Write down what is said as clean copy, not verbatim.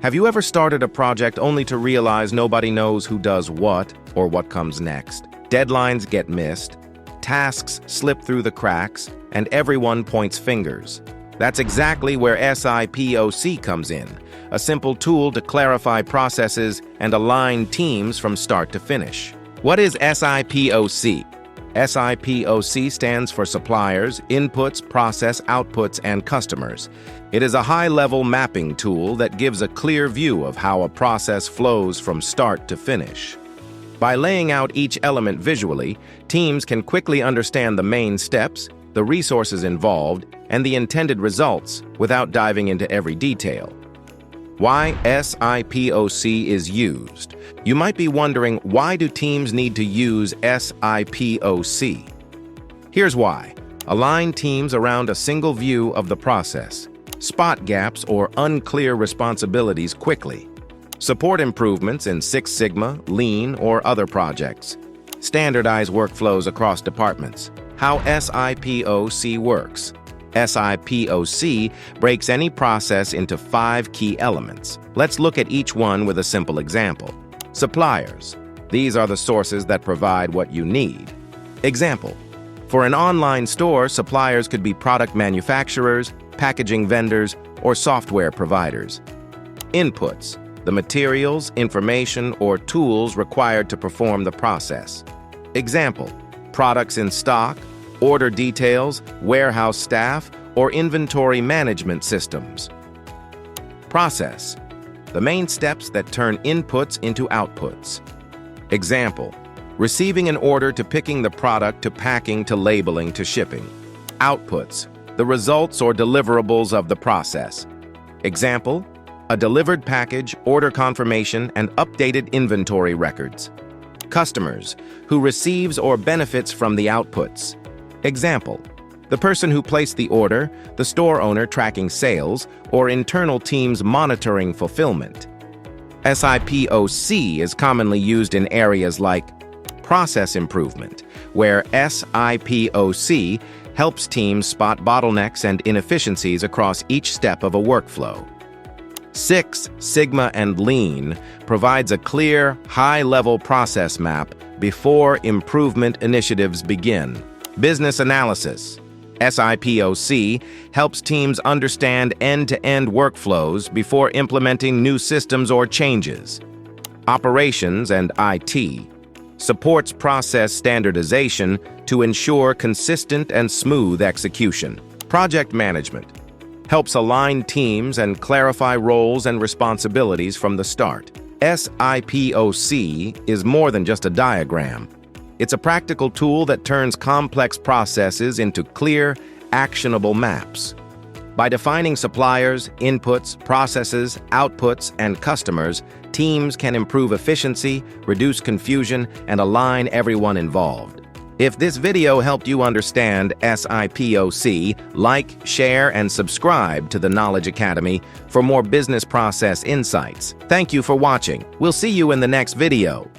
Have you ever started a project only to realize nobody knows who does what or what comes next? Deadlines get missed, tasks slip through the cracks, and everyone points fingers. That's exactly where SIPOC comes in, a simple tool to clarify processes and align teams from start to finish. What is SIPOC? SIPOC stands for Suppliers, Inputs, Process, Outputs, and Customers. It is a high-level mapping tool that gives a clear view of how a process flows from start to finish. By laying out each element visually, teams can quickly understand the main steps, the resources involved, and the intended results without diving into every detail. Why SIPOC is used? You might be wondering, why do teams need to use SIPOC? Here's why. Align teams around a single view of the process. Spot gaps or unclear responsibilities quickly. Support improvements in Six Sigma, Lean, or other projects. Standardize workflows across departments. How SIPOC works. SIPOC breaks any process into 5 key elements. Let's look at each one with a simple example. Suppliers. These are the sources that provide what you need. Example. For an online store, suppliers could be product manufacturers, packaging vendors, or software providers. Inputs. The materials, information, or tools required to perform the process. Example. Products in stock, order details, warehouse staff, or inventory management systems. Process. The main steps that turn inputs into outputs. Example. Receiving an order to picking the product to packing to labeling to shipping. Outputs. The results or deliverables of the process. Example. A delivered package, order confirmation, and updated inventory records. Customers. Who receives or benefits from the outputs. Example. The person who placed the order, the store owner tracking sales, or internal teams monitoring fulfillment. SIPOC is commonly used in areas like process improvement, where SIPOC helps teams spot bottlenecks and inefficiencies across each step of a workflow. Six Sigma and Lean provides a clear, high-level process map before improvement initiatives begin. Business analysis. SIPOC helps teams understand end-to-end workflows before implementing new systems or changes. Operations and IT supports process standardization to ensure consistent and smooth execution. Project management helps align teams and clarify roles and responsibilities from the start. SIPOC is more than just a diagram. It's a practical tool that turns complex processes into clear, actionable maps. By defining suppliers, inputs, processes, outputs, and customers, teams can improve efficiency, reduce confusion, and align everyone involved. If this video helped you understand SIPOC, like, share, and subscribe to the Knowledge Academy for more business process insights. Thank you for watching. We'll see you in the next video.